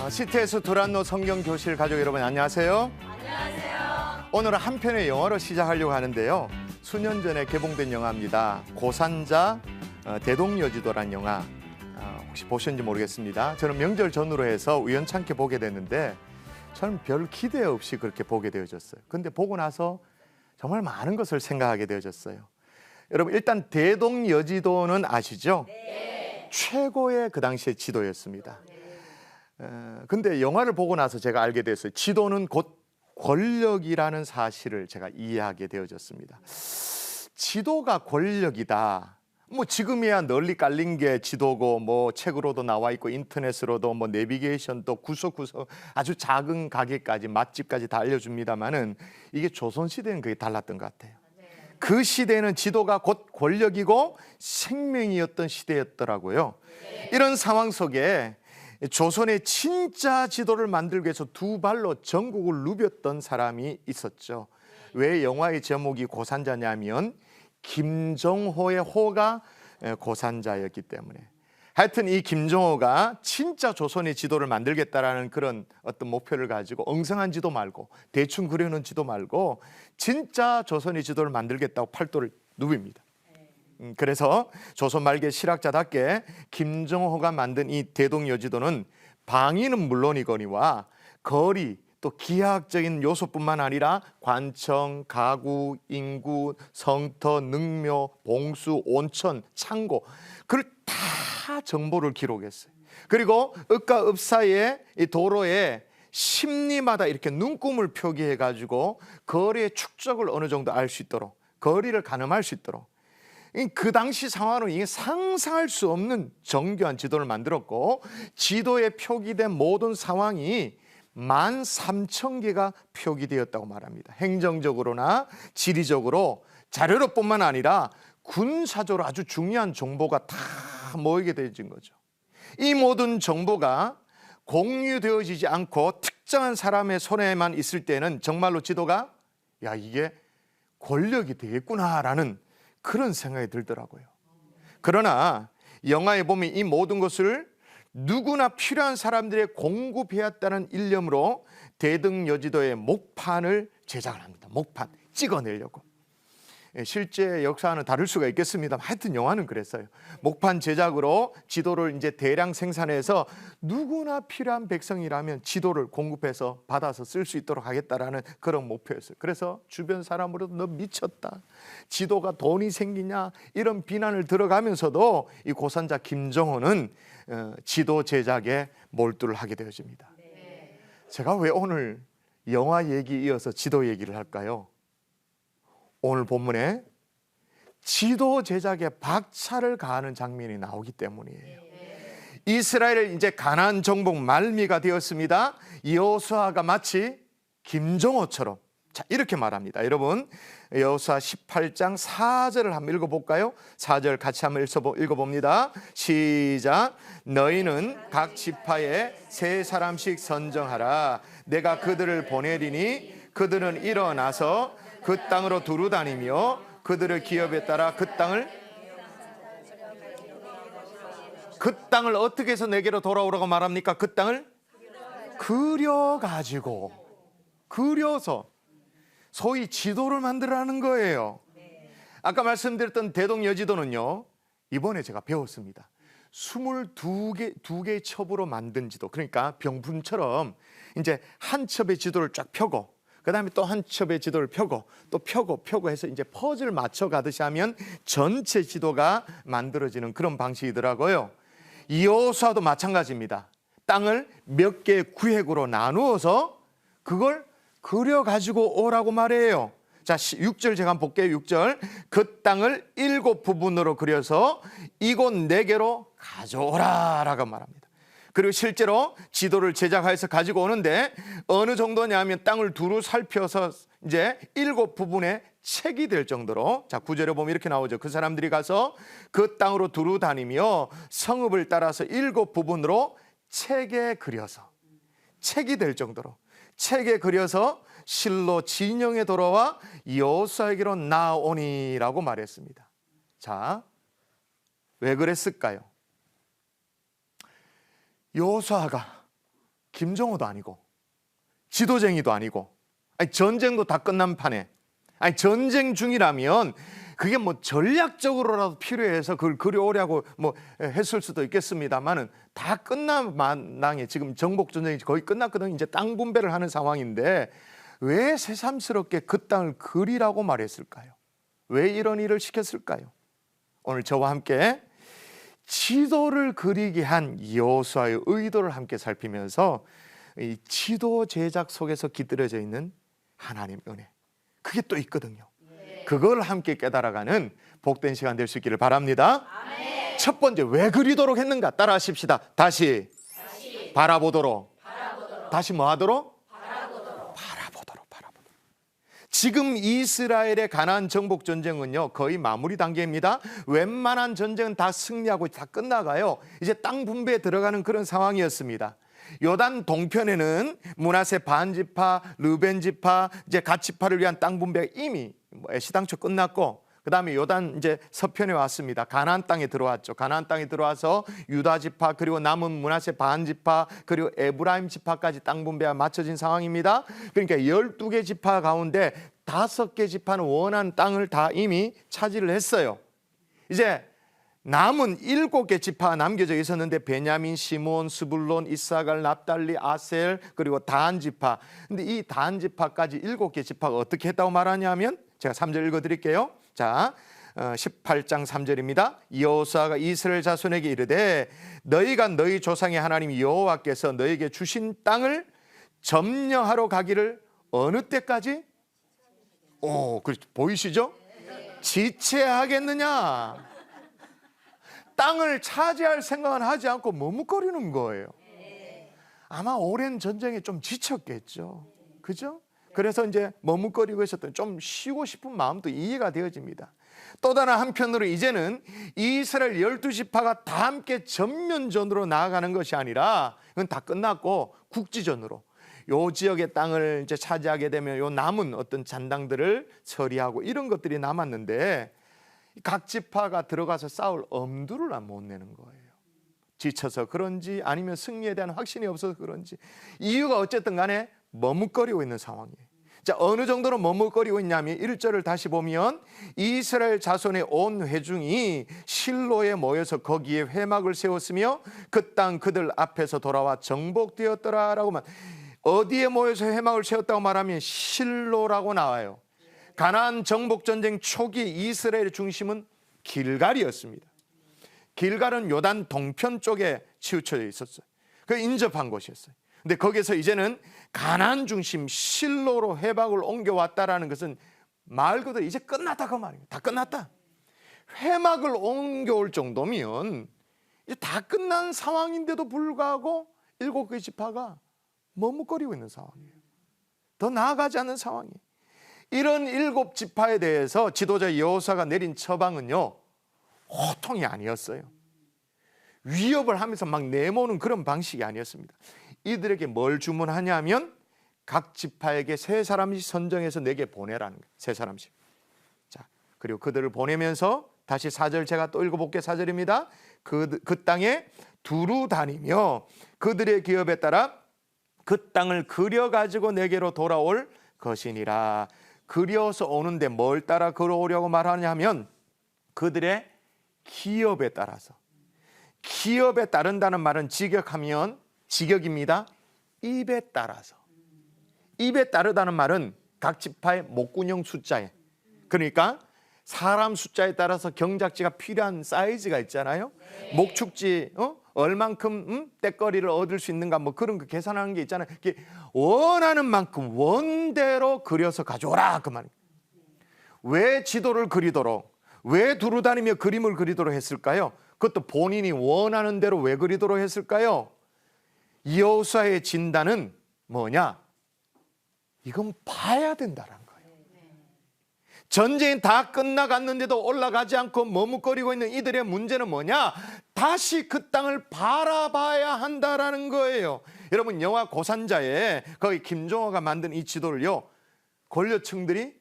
CTS 두란노 성경교실 가족 여러분 안녕하세요. 안녕하세요. 오늘은 한 편의 영화로 시작하려고 하는데요. 수년 전에 개봉된 영화입니다. 고산자 대동여지도란 영화 혹시 보셨는지 모르겠습니다. 저는 명절 전후로 해서 우연찮게 보게 됐는데 저는 별 기대 없이 그렇게 보게 되어졌어요. 근데 보고 나서 정말 많은 것을 생각하게 되어졌어요. 여러분 일단 대동여지도는 아시죠? 네. 최고의 그 당시의 지도였습니다. 근데 영화를 보고 나서 제가 알게 됐어요. 지도는 곧 권력이라는 사실을 제가 이해하게 되어졌습니다. 지도가 권력이다. 뭐 지금이야 널리 깔린 게 지도고 뭐 책으로도 나와 있고 인터넷으로도 뭐 내비게이션도 구석구석 아주 작은 가게까지 맛집까지 다 알려줍니다만은 이게 조선시대는 그게 달랐던 것 같아요. 그 시대는 지도가 곧 권력이고 생명이었던 시대였더라고요. 이런 상황 속에 조선의 진짜 지도를 만들기 위해서 두 발로 전국을 누볐던 사람이 있었죠. 왜 영화의 제목이 고산자냐면 김정호의 호가 고산자였기 때문에. 하여튼 이 김정호가 진짜 조선의 지도를 만들겠다라는 그런 어떤 목표를 가지고 엉성한 지도 말고 대충 그려놓은 지도 말고 진짜 조선의 지도를 만들겠다고 팔도를 누빕니다. 그래서 조선 말기 실학자답게 김정호가 만든 이 대동여지도는 방위는 물론이거니와 거리 또 기하학적인 요소뿐만 아니라 관청, 가구, 인구, 성터, 능묘, 봉수, 온천, 창고 그걸 다 정보를 기록했어요. 그리고 읍과 읍 사이에 이 도로에 십리마다 이렇게 눈금을 표기해 가지고 거리의 축적을 어느 정도 알 수 있도록 거리를 가늠할 수 있도록 그 당시 상황으로 이게 상상할 수 없는 정교한 지도를 만들었고 지도에 표기된 모든 상황이 13,000개가 표기되었다고 말합니다. 행정적으로나 지리적으로 자료로뿐만 아니라 군사적으로 아주 중요한 정보가 다 모이게 되어진 거죠. 이 모든 정보가 공유되어지지 않고 특정한 사람의 손에만 있을 때는 정말로 지도가 야 이게 권력이 되겠구나라는 그런 생각이 들더라고요. 그러나 영화에 보면 이 모든 것을 누구나 필요한 사람들의 공급해왔다는 일념으로 대동여지도의 목판을 제작을 합니다. 목판 찍어내려고. 실제 역사와는 다를 수가 있겠습니다만 하여튼 영화는 그랬어요. 목판 제작으로 지도를 이제 대량 생산해서 누구나 필요한 백성이라면 지도를 공급해서 받아서 쓸 수 있도록 하겠다라는 그런 목표였어요. 그래서 주변 사람으로도 너 미쳤다. 지도가 돈이 생기냐 이런 비난을 들어가면서도 이 고산자 김정호는 지도 제작에 몰두를 하게 되어집니다. 제가 왜 오늘 영화 얘기 이어서 지도 얘기를 할까요? 오늘 본문에 지도 제작에 박차를 가하는 장면이 나오기 때문이에요. 이스라엘은 이제 가나안 정복 말미가 되었습니다. 여호수아가 마치 김정호처럼 자 이렇게 말합니다. 여러분 여호수아 18장 4절을 한번 읽어볼까요? 4절 같이 한번 읽어봅니다. 시작. 너희는 각 지파에 세 사람씩 선정하라. 내가 그들을 보내리니 그들은 일어나서 그 땅으로 두루 다니며 그들의 기업에 따라 그 땅을 어떻게 해서 내게로 돌아오라고 말합니까? 그 땅을 그려서 소위 지도를 만들라는 거예요. 아까 말씀드렸던 대동여지도는요 이번에 제가 배웠습니다. 22개의 첩으로 만든 지도, 그러니까 병풍처럼 이제 한 첩의 지도를 쫙 펴고 그 다음에 또 한 첩의 지도를 펴고 또 펴고 해서 이제 퍼즐 맞춰 가듯이 하면 전체 지도가 만들어지는 그런 방식이더라고요. 여호수아도 마찬가지입니다. 땅을 몇 개의 구획으로 나누어서 그걸 그려가지고 오라고 말해요. 자 6절 제가 한번 볼게요. 6절 그 땅을 7부분으로 그려서 이곳 4개로 가져오라 라고 말합니다. 그리고 실제로 지도를 제작해서 가지고 오는데 어느 정도냐면 땅을 두루 살펴서 이제 7부분의 책이 될 정도로 자 9절에 보면 이렇게 나오죠. 그 사람들이 가서 그 땅으로 두루 다니며 성읍을 따라서 7부분으로 책에 그려서 책이 될 정도로 책에 그려서 실로 진영에 돌아와 여호수아에게로 나오니라고 말했습니다. 자, 왜 그랬을까요? 여호수아가 김정호도 아니고 지도쟁이도 아니고, 아니 전쟁도 다 끝난 판에, 아니 전쟁 중이라면 그게 뭐 전략적으로라도 필요해서 그걸 그려오려고 뭐 했을 수도 있겠습니다만은 다 끝난 마당에 지금 정복 전쟁이 거의 끝났거든요. 이제 땅 분배를 하는 상황인데 왜 새삼스럽게 그 땅을 그리라고 말했을까요? 왜 이런 일을 시켰을까요? 오늘 저와 함께 지도를 그리게 한 여호수아의 의도를 함께 살피면서 이 지도 제작 속에서 깃들여져 있는 하나님 은혜, 그게 또 있거든요. 그걸 함께 깨달아가는 복된 시간 될 수 있기를 바랍니다. 아멘. 첫 번째, 왜 그리도록 했는가? 따라 하십시다. 다시 바라보도록. 다시 뭐 하도록? 바라보도록. 지금 이스라엘의 가나안 정복 전쟁은요 거의 마무리 단계입니다. 웬만한 전쟁은 다 승리하고 다 끝나가요. 이제 땅 분배에 들어가는 그런 상황이었습니다. 요단 동편에는 므낫세 반지파, 르벤 지파, 이제 갓 지파를 위한 땅 분배가 이미 애시당초 끝났고, 그 다음에 요단 이제 서편에 왔습니다. 가나안 땅에 들어왔죠. 가나안 땅에 들어와서 유다 지파, 그리고 남은 므낫세 반 지파, 그리고 에브라임 지파까지 땅 분배가 맞춰진 상황입니다. 그러니까 12개 지파 가운데 5개 지파는 원하는 땅을 다 이미 차지를 했어요. 이제 남은 7개 지파가 남겨져 있었는데 베냐민, 시몬, 스불론, 이사갈, 납달리, 아셀, 그리고 단 지파. 근데 이 단 지파까지 7개 지파가 어떻게 했다고 말하냐면, 제가 3절 읽어드릴게요. 자, 18장 3절입니다. 여호수아가 이스라엘 자손에게 이르되 너희가 너희 조상의 하나님 여호와께서 너희에게 주신 땅을 점령하러 가기를 어느 때까지? 그렇죠. 보이시죠? 지체하겠느냐? 땅을 차지할 생각은 하지 않고 머뭇거리는 거예요. 아마 오랜 전쟁에 좀 지쳤겠죠. 그죠? 그래서 이제 머뭇거리고 있었던, 좀 쉬고 싶은 마음도 이해가 되어집니다. 또 다른 한편으로 이제는 이스라엘 12지파가 다 함께 전면전으로 나아가는 것이 아니라, 그건 다 끝났고 국지전으로 요 지역의 땅을 이제 차지하게 되면 요 남은 어떤 잔당들을 처리하고 이런 것들이 남았는데, 각 지파가 들어가서 싸울 엄두를 못 내는 거예요. 지쳐서 그런지 아니면 승리에 대한 확신이 없어서 그런지, 이유가 어쨌든 간에 머뭇거리고 있는 상황이에요. 자, 어느 정도로 머뭇거리고 있냐면 1절을 다시 보면 이스라엘 자손의 온 회중이 실로에 모여서 거기에 회막을 세웠으며 그 땅 그들 앞에서 돌아와 정복되었더라라고만. 어디에 모여서 회막을 세웠다고 말하면 실로라고 나와요. 가나안 정복 전쟁 초기 이스라엘의 중심은 길갈이었습니다. 길갈은 요단 동편 쪽에 치우쳐져 있었어요. 그 인접한 곳이었어요. 근데 거기서 이제는 가나안 중심 실로로 회막을 옮겨왔다라는 것은 말 그대로 이제 끝났다 그 말이에요. 다 끝났다. 회막을 옮겨올 정도면 이제 다 끝난 상황인데도 불구하고 7개 지파가 머뭇거리고 있는 상황이에요. 더 나아가지 않는 상황이에요. 이런 7지파에 대해서 지도자 여호수아가 내린 처방은요 호통이 아니었어요. 위협을 하면서 막 내모는 그런 방식이 아니었습니다. 이들에게 뭘 주문하냐면 각 지파에게 3사람씩 선정해서 내게 보내라는 거예요. 3사람씩. 자, 그리고 그들을 보내면서 다시 4절 제가 또 읽어볼게요. 4절입니다. 그 땅에 두루 다니며 그들의 기업에 따라 그 땅을 그려가지고 내게로 돌아올 것이니라. 그려서 오는데 뭘 따라 걸어오려고 말하냐면 그들의 기업에 따라서. 기업에 따른다는 말은 직역하면 직역입니다. 입에 따라서. 입에 따르다는 말은 각 지파의 목군형 숫자에, 그러니까 사람 숫자에 따라서 경작지가 필요한 사이즈가 있잖아요. 목축지 얼만큼 떼거리를 얻을 수 있는가 뭐 그런 거 계산하는 게 있잖아요. 원하는 만큼 원대로 그려서 가져오라 그 말이에요. 왜 지도를 그리도록, 왜 두루 다니며 그림을 그리도록 했을까요? 그것도 본인이 원하는 대로 왜 그리도록 했을까요? 여호수아의 진단은 뭐냐? 이건 봐야 된다는 거예요. 전쟁이 다 끝나갔는데도 올라가지 않고 머뭇거리고 있는 이들의 문제는 뭐냐? 다시 그 땅을 바라봐야 한다라는 거예요. 여러분, 영화 고산자에 거기 김종호가 만든 이 지도를요 권력층들이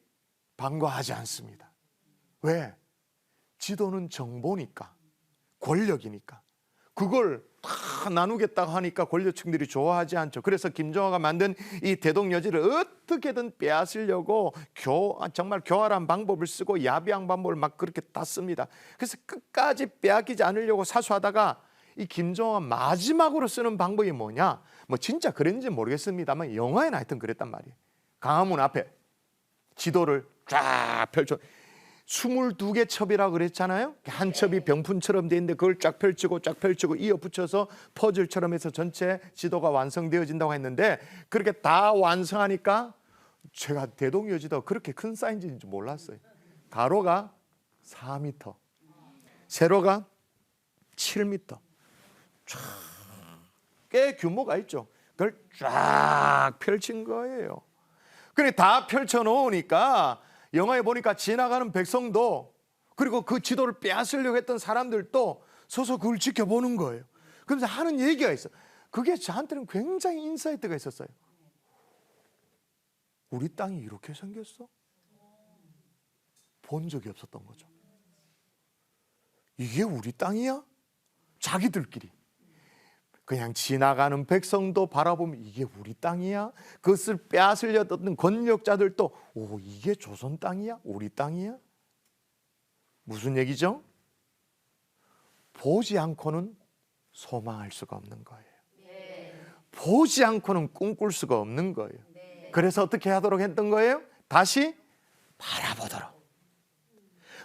반가워하지 않습니다. 왜? 지도는 정보니까, 권력이니까 그걸 다 나누겠다고 하니까 권력층들이 좋아하지 않죠. 그래서 김정화가 만든 이 대동여지를 어떻게든 빼앗으려고 정말 교활한 방법을 쓰고 야비한 방법을 막 그렇게 다 씁니다. 그래서 끝까지 빼앗기지 않으려고 사수하다가 이 김정화가 마지막으로 쓰는 방법이 뭐냐? 뭐 진짜 그랬는지 모르겠습니다만 영화에는 하여튼 그랬단 말이에요. 강화문 앞에 지도를 쫙 펼쳐 22개 첩이라고 그랬잖아요. 한 첩이 병풍처럼 돼 있는데 그걸 쫙 펼치고 이어 붙여서 퍼즐처럼 해서 전체 지도가 완성되어진다고 했는데 그렇게 다 완성하니까 제가 대동여지도 그렇게 큰 사이즈인 줄 몰랐어요. 가로가 4m, 세로가 7m. 꽤 규모가 있죠. 그걸 쫙 펼친 거예요. 그래 다 펼쳐 놓으니까 영화에 보니까 지나가는 백성도 그리고 그 지도를 빼앗으려고 했던 사람들도 서서 그걸 지켜보는 거예요. 그러면서 하는 얘기가 있어. 그게 저한테는 굉장히 인사이트가 있었어요. 우리 땅이 이렇게 생겼어? 본 적이 없었던 거죠. 이게 우리 땅이야? 자기들끼리. 그냥 지나가는 백성도 바라보면 이게 우리 땅이야? 그것을 빼앗으려던 권력자들도 오, 이게 조선 땅이야? 우리 땅이야? 무슨 얘기죠? 보지 않고는 소망할 수가 없는 거예요. 보지 않고는 꿈꿀 수가 없는 거예요. 그래서 어떻게 하도록 했던 거예요? 다시 바라보도록.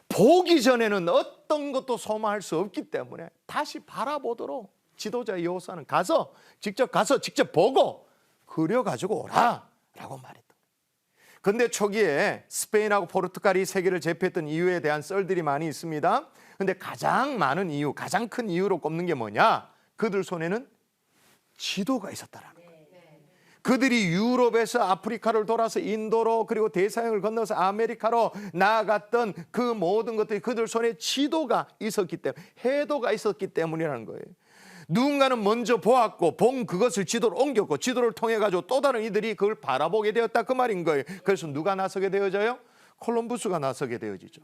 보기 전에는 어떤 것도 소망할 수 없기 때문에 다시 바라보도록 지도자 여호수아는 직접 보고 그려가지고 오라 라고 말했던 거예요. 그런데 초기에 스페인하고 포르투갈이 세계를 제패했던 이유에 대한 썰들이 많이 있습니다. 그런데 가장 큰 이유로 꼽는 게 뭐냐? 그들 손에는 지도가 있었다라는 거예요. 그들이 유럽에서 아프리카를 돌아서 인도로 그리고 대서양을 건너서 아메리카로 나아갔던 그 모든 것들이 그들 손에 지도가 있었기 때문에, 해도가 있었기 때문이라는 거예요. 누군가는 먼저 보았고 본 그것을 지도로 옮겼고 지도를 통해 가지고 또 다른 이들이 그걸 바라보게 되었다 그 말인 거예요. 그래서 누가 나서게 되어져요? 콜럼부스가 나서게 되어지죠.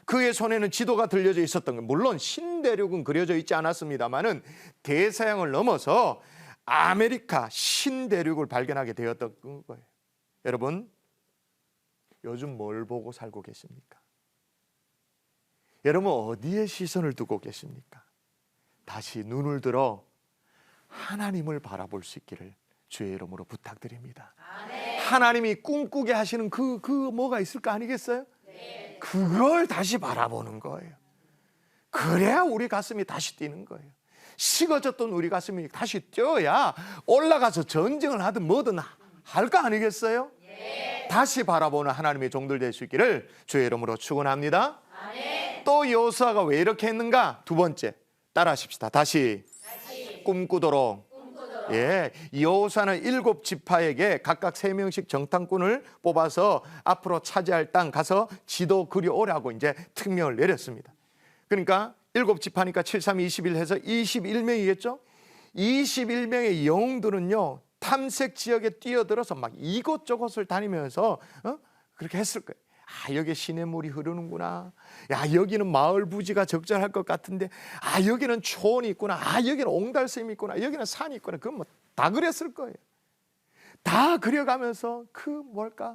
그의 손에는 지도가 들려져 있었던 거예요. 물론 신대륙은 그려져 있지 않았습니다만은 대서양을 넘어서 아메리카 신대륙을 발견하게 되었던 거예요. 여러분, 요즘 뭘 보고 살고 계십니까? 여러분 어디에 시선을 두고 계십니까? 다시 눈을 들어 하나님을 바라볼 수 있기를 주의 이름으로 부탁드립니다. 아멘. 하나님이 꿈꾸게 하시는 그 뭐가 있을 거 아니겠어요? 네. 그걸 다시 바라보는 거예요. 그래야 우리 가슴이 다시 뛰는 거예요. 식어졌던 우리 가슴이 다시 뛰어야 올라가서 전쟁을 하든 뭐든 할 거 아니겠어요? 네. 다시 바라보는 하나님의 종들 될 수 있기를 주의 이름으로 축원합니다. 아멘. 또 여호수아가 왜 이렇게 했는가? 두 번째, 따라하십시다. 다시. 꿈꾸도록. 예, 여호수아는 7지파에게 각각 3명씩 정탐꾼을 뽑아서 앞으로 차지할 땅 가서 지도 그려오라고 이제 특명을 내렸습니다. 그러니까 7지파니까 7, 3, 21 해서 21명이겠죠? 21명의 영웅들은요 탐색 지역에 뛰어들어서 막 이곳저곳을 다니면서 그렇게 했을 거예요. 아, 여기 시냇물이 흐르는구나. 야, 여기는 마을 부지가 적절할 것 같은데, 아, 여기는 초원이 있구나. 아, 여기는 옹달샘이 있구나. 여기는 산이 있구나. 그건 뭐 다 그랬을 거예요. 다 그려가면서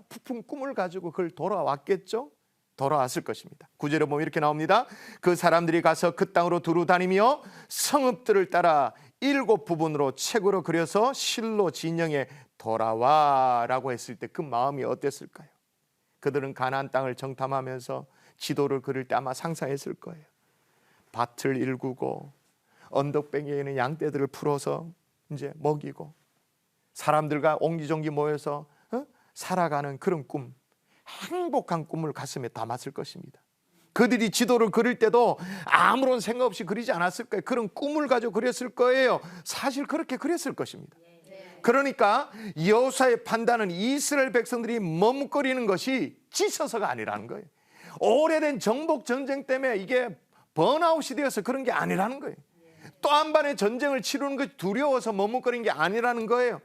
부푼 꿈을 가지고 그걸 돌아왔겠죠? 돌아왔을 것입니다. 9절에 보면 이렇게 나옵니다. 그 사람들이 가서 그 땅으로 두루 다니며 성읍들을 따라 7부분으로 책으로 그려서 실로 진영에 돌아와라고 했을 때 그 마음이 어땠을까요? 그들은 가나안 땅을 정탐하면서 지도를 그릴 때 아마 상상했을 거예요. 밭을 일구고 언덕배기에 있는 양떼들을 풀어서 이제 먹이고 사람들과 옹기종기 모여서 살아가는 그런 꿈, 행복한 꿈을 가슴에 담았을 것입니다. 그들이 지도를 그릴 때도 아무런 생각 없이 그리지 않았을 거예요. 그런 꿈을 가지고 그렸을 거예요. 사실 그렇게 그렸을 것입니다. 그러니까 여호수아의 판단은 이스라엘 백성들이 머뭇거리는 것이 지쳐서가 아니라는 거예요. 오래된 정복 전쟁 때문에 이게 번아웃이 되어서 그런 게 아니라는 거예요. 또 한 번의 전쟁을 치르는 것이 두려워서 머뭇거리는 게 아니라는 거예요.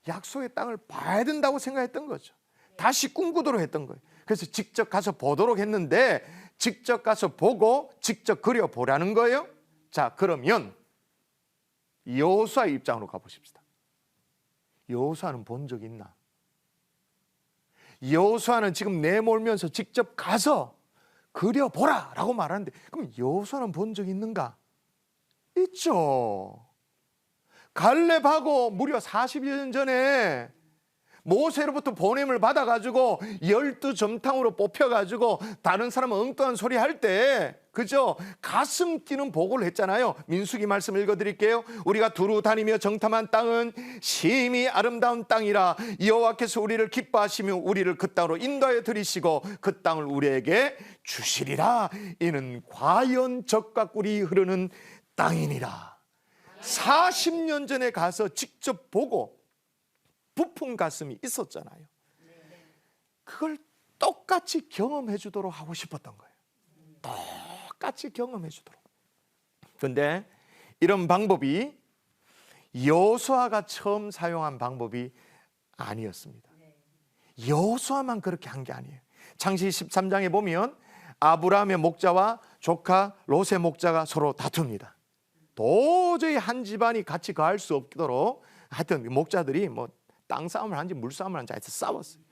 약속의 땅을 봐야 된다고 생각했던 거죠. 다시 꿈꾸도록 했던 거예요. 그래서 직접 가서 보도록 했는데 직접 가서 보고 직접 그려보라는 거예요. 자, 그러면 여호수아의 입장으로 가보십시다. 여호수아는 본 적 있나? 여호수아는 지금 내몰면서 직접 가서 그려보라 라고 말하는데, 그럼 여호수아는 본 적 있는가? 있죠. 갈렙하고 무려 40여 년 전에 모세로부터 보냄을 받아가지고 12점탕으로 뽑혀가지고 다른 사람은 엉뚱한 소리 할 때, 그죠? 가슴 뛰는 보고를 했잖아요. 민수기 말씀 읽어드릴게요. 우리가 두루 다니며 정탐한 땅은 심히 아름다운 땅이라 여호와께서 우리를 기뻐하시며 우리를 그 땅으로 인도하여 들이시고 그 땅을 우리에게 주시리라. 이는 과연 젖과 꿀이 흐르는 땅이니라. 40년 전에 가서 직접 보고 부푼 가슴이 있었잖아요. 그걸 똑같이 경험해 주도록 하고 싶었던 거예요. 똑같이 경험해 주도록. 그런데 이런 방법이 여호수아가 처음 사용한 방법이 아니었습니다. 여호수아만 그렇게 한 게 아니에요. 창세기 13장에 보면 아브라함의 목자와 조카 롯의 목자가 서로 다툽니다. 도저히 한 집안이 같이 가할 수 없도록 하여튼 목자들이 뭐 땅 싸움을 한지 물 싸움을 한지 하여튼 싸웠어요.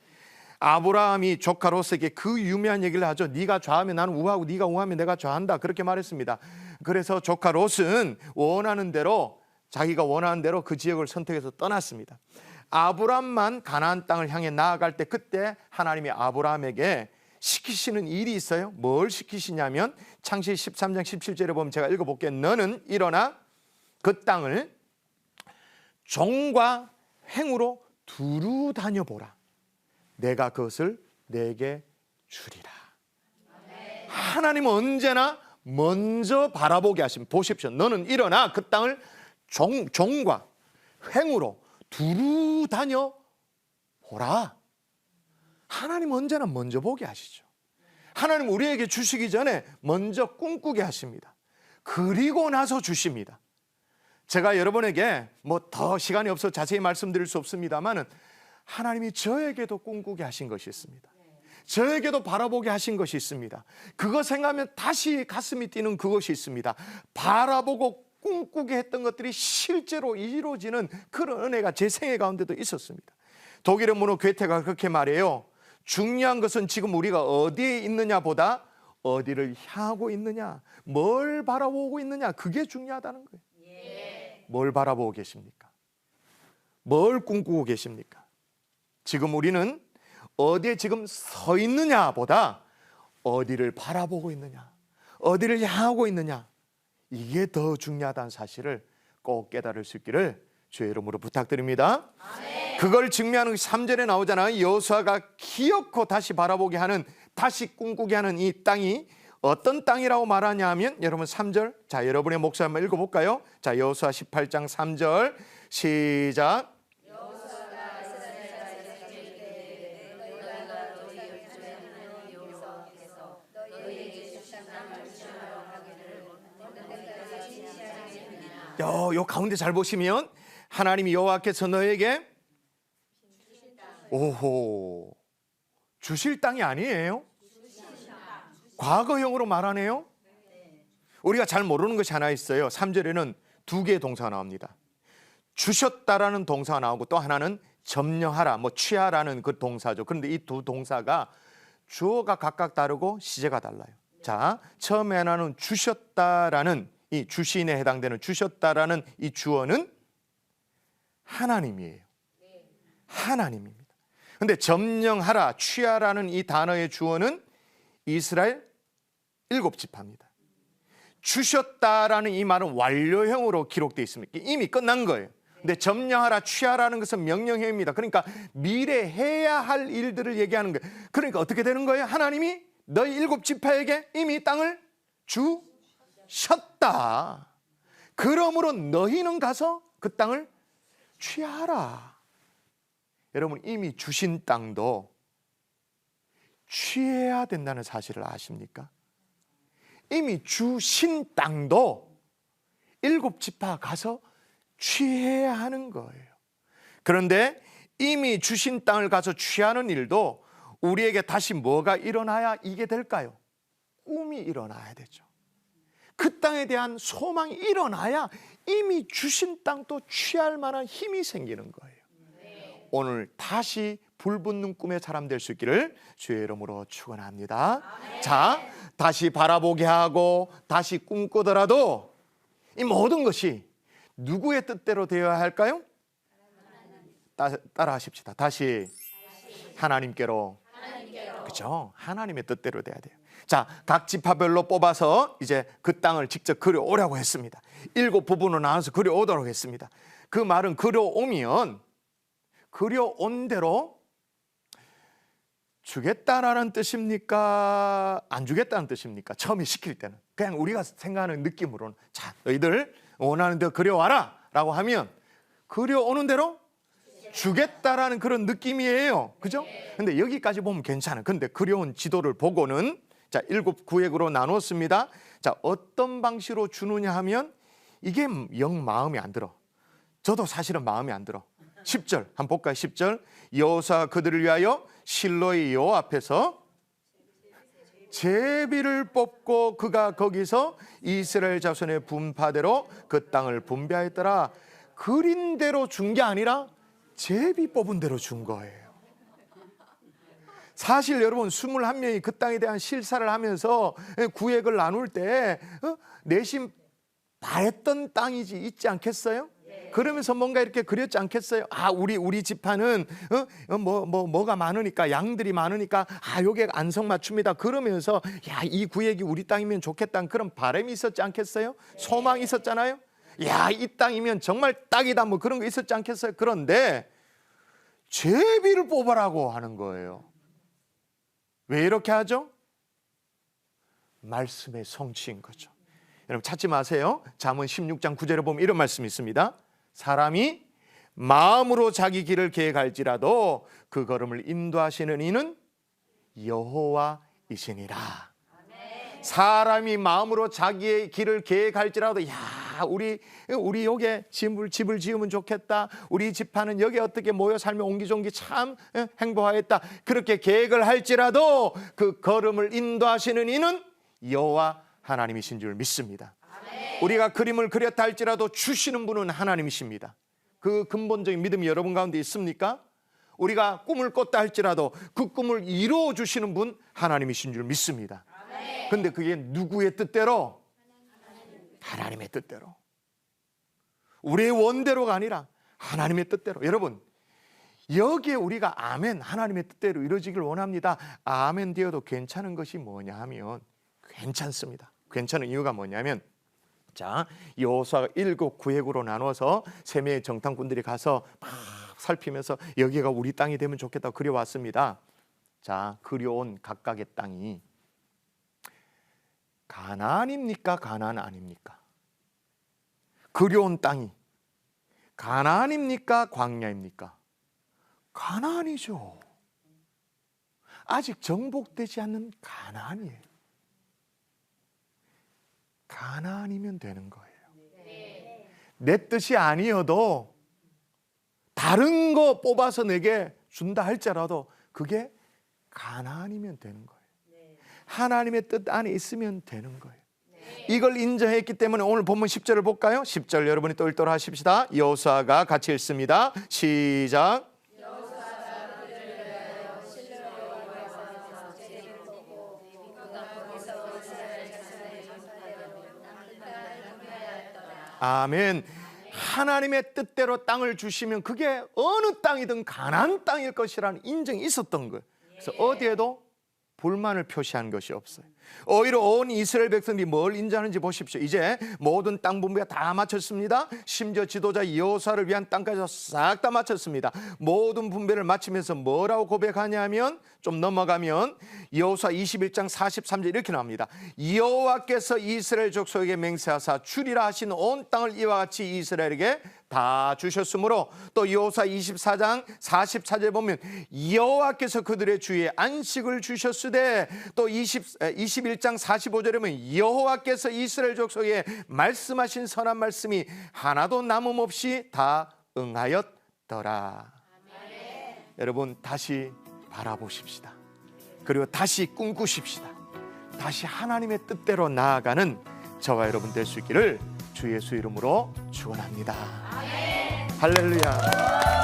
아브라함이 조카 롯에게 그 유명한 얘기를 하죠. 네가 좌하면 나는 우하고 네가 우하면 내가 좌한다, 그렇게 말했습니다. 그래서 조카 롯은 원하는 대로, 자기가 원하는 대로 그 지역을 선택해서 떠났습니다. 아브라함만 가나안 땅을 향해 나아갈 때, 그때 하나님이 아브라함에게 시키시는 일이 있어요. 뭘 시키시냐면 창세기 13장 17절에 보면 제가 읽어볼게요. 너는 일어나 그 땅을 종과 행으로 두루 다녀보라. 내가 그것을 내게 주리라. 하나님은 언제나 먼저 바라보게 하십니다. 보십시오. 너는 일어나 그 땅을 종과 행으로 두루 다녀보라. 하나님은 언제나 먼저 보게 하시죠. 하나님 우리에게 주시기 전에 먼저 꿈꾸게 하십니다. 그리고 나서 주십니다. 제가 여러분에게 뭐 더 시간이 없어서 자세히 말씀드릴 수 없습니다만은 하나님이 저에게도 꿈꾸게 하신 것이 있습니다. 저에게도 바라보게 하신 것이 있습니다. 그거 생각하면 다시 가슴이 뛰는 그것이 있습니다. 바라보고 꿈꾸게 했던 것들이 실제로 이루어지는 그런 은혜가 제 생애 가운데도 있었습니다. 독일의 문호 괴테가 그렇게 말해요. 중요한 것은 지금 우리가 어디에 있느냐보다 어디를 향하고 있느냐, 뭘 바라보고 있느냐, 그게 중요하다는 거예요. 뭘 바라보고 계십니까? 뭘 꿈꾸고 계십니까? 지금 우리는 어디에 지금 서 있느냐보다 어디를 바라보고 있느냐, 어디를 향하고 있느냐, 이게 더 중요하다는 사실을 꼭 깨달을 수 있기를 주의 이름으로 부탁드립니다. 아멘. 그걸 증명하는 3절에 나오잖아요. 여호수아가 기어코 다시 바라보게 하는, 다시 꿈꾸게 하는 이 땅이 어떤 땅이라고 말하냐 하면, 여러분 3절, 자 여러분의 목소리 한번 읽어볼까요? 자 여호수아 18장 3절 시작. 요 가운데 잘 보시면 하나님이 여호와께서 너에게 오호, 주실 땅이 아니에요. 과거형으로 말하네요. 우리가 잘 모르는 것이 하나 있어요. 3절에는 두 개의 동사가 나옵니다. 주셨다라는 동사가 나오고 또 하나는 점령하라, 뭐 취하라는 그 동사죠. 그런데 이 두 동사가 주어가 각각 다르고 시제가 달라요. 자, 처음에 하나는 주셨다라는, 이 주시인에 해당되는 주셨다라는 이 주어는 하나님이에요. 하나님입니다. 그런데 점령하라, 취하라는 이 단어의 주어는 이스라엘 7지파입니다. 주셨다라는 이 말은 완료형으로 기록되어 있습니다. 이미 끝난 거예요. 근데 점령하라, 취하라는 것은 명령형입니다. 그러니까 미래 해야 할 일들을 얘기하는 거예요. 그러니까 어떻게 되는 거예요? 하나님이 너희 7지파에게 이미 땅을 주셨다. 그러므로 너희는 가서 그 땅을 취하라. 여러분, 이미 주신 땅도 취해야 된다는 사실을 아십니까? 이미 주신 땅도 7지파 가서 취해야 하는 거예요. 그런데 이미 주신 땅을 가서 취하는 일도 우리에게 다시 뭐가 일어나야 이게 될까요? 꿈이 일어나야 되죠. 그 땅에 대한 소망이 일어나야 이미 주신 땅도 취할 만한 힘이 생기는 거예요. 오늘 다시 불붙는 꿈의 사람 될 수 있기를 주의 이름으로 축원합니다. 자, 다시 바라보게 하고 다시 꿈꾸더라도 이 모든 것이 누구의 뜻대로 되어야 할까요? 따라 하십시다. 다시 하나님께로. 그렇죠? 하나님의 뜻대로 돼야 돼요. 자, 각 지파별로 뽑아서 이제 그 땅을 직접 그려오라고 했습니다. 7 부분으로 나눠서 그려오도록 했습니다. 그 말은 그려오면 그려온 대로 주겠다라는 뜻입니까? 안 주겠다는 뜻입니까? 처음에 시킬 때는 그냥 우리가 생각하는 느낌으로는 자, 너희들 원하는 대로 그려와라 라고 하면 그려오는 대로 주겠다라는 그런 느낌이에요. 그죠? 근데 여기까지 보면 괜찮아. 근데 그려온 지도를 보고는 자, 7 구획으로 나눴습니다. 자, 어떤 방식으로 주느냐 하면 이게 영 마음에 안 들어. 저도 사실은 마음에 안 들어. 10절 한번 볼까요? 10절 여호수아가 그들을 위하여 실로의 여호와 앞에서 제비를 뽑고 그가 거기서 이스라엘 자손의 분파대로 그 땅을 분배하였더라. 그린 대로 준 게 아니라 제비 뽑은 대로 준 거예요. 사실 여러분 21명이 그 땅에 대한 실사를 하면서 구획을 나눌 때 내심 바랬던 땅이지 있지 않겠어요? 그러면서 뭔가 이렇게 그렸지 않겠어요? 아, 우리 지파는 뭐가 많으니까 양들이 많으니까 요게 안성맞춤이다. 그러면서 야, 이 구획이 우리 땅이면 좋겠다는 그런 바람이 있었지 않겠어요? 소망이 있었잖아요. 야, 이 땅이면 정말 딱이다. 뭐 그런 거 있었지 않겠어요? 그런데 제비를 뽑아라고 하는 거예요. 왜 이렇게 하죠? 말씀의 성취인 거죠. 여러분 찾지 마세요. 잠언 16장 9절에 보면 이런 말씀이 있습니다. 사람이 마음으로 자기 길을 계획할지라도 그 걸음을 인도하시는 이는 여호와이시니라. 사람이 마음으로 자기의 길을 계획할지라도 야, 우리 여기에 집을 지으면 좋겠다. 우리 집안은 여기 어떻게 모여 살면 옹기종기 참 행복하겠다. 그렇게 계획을 할지라도 그 걸음을 인도하시는 이는 여호와 하나님이신 줄 믿습니다. 우리가 그림을 그렸다 할지라도 주시는 분은 하나님이십니다. 그 근본적인 믿음이 여러분 가운데 있습니까? 우리가 꿈을 꿨다 할지라도 그 꿈을 이루어 주시는 분 하나님이신 줄 믿습니다. 근데 그게 누구의 뜻대로? 하나님의 뜻대로. 우리의 원대로가 아니라 하나님의 뜻대로. 여러분, 여기에 우리가 아멘, 하나님의 뜻대로 이루어지길 원합니다. 아멘 되어도 괜찮은 것이 뭐냐 하면 괜찮습니다. 괜찮은 이유가 뭐냐면 자, 여호수아가 7 구획으로 나눠서 세 명의 정탐꾼들이 가서 막 살피면서 여기가 우리 땅이 되면 좋겠다고 그려왔습니다. 자, 그려온 각각의 땅이 가나안입니까? 가나안 아닙니까? 그려온 땅이 가나안입니까? 광야입니까? 가나안이죠. 아직 정복되지 않는 가나안이에요. 가나안이면 되는 거예요. 내 뜻이 아니어도 다른 거 뽑아서 내게 준다 할지라도 그게 가나안이면 되는 거예요. 하나님의 뜻 안에 있으면 되는 거예요. 이걸 인정했기 때문에 오늘 본문 10절을 볼까요? 10절 여러분이 똘똘 하십시다. 여호수아가 같이 읽습니다. 시작. 아멘. 하나님의 뜻대로 땅을 주시면 그게 어느 땅이든 가나안 땅일 것이라는 인정이 있었던 거예요. 그래서 어디에도 불만을 표시한 것이 없어요. 오히려 온 이스라엘 백성들이 뭘 인정하는지 보십시오. 이제 모든 땅 분배가 다 마쳤습니다. 심지어 지도자 여호수아를 위한 땅까지 싹 다 마쳤습니다. 모든 분배를 마치면서 뭐라고 고백하냐면 좀 넘어가면 여호수아 21장 43절 이렇게 나옵니다. 여호와께서 이스라엘 족속에게 맹세하사 주리라 하신 온 땅을 이와 같이 이스라엘에게 다 주셨으므로 또 여호수아 24장 44절에 보면 여호와께서 그들의 주위에 안식을 주셨으되 또 21장 45절에 보면 여호와께서 이스라엘 족속에 말씀하신 선한 말씀이 하나도 남음없이 다 응하였더라. 여러분 다시 바라보십시다. 그리고 다시 꿈꾸십시다. 다시 하나님의 뜻대로 나아가는 저와 여러분 될 수 있기를 주 예수 이름으로 축원합니다. 할렐루야.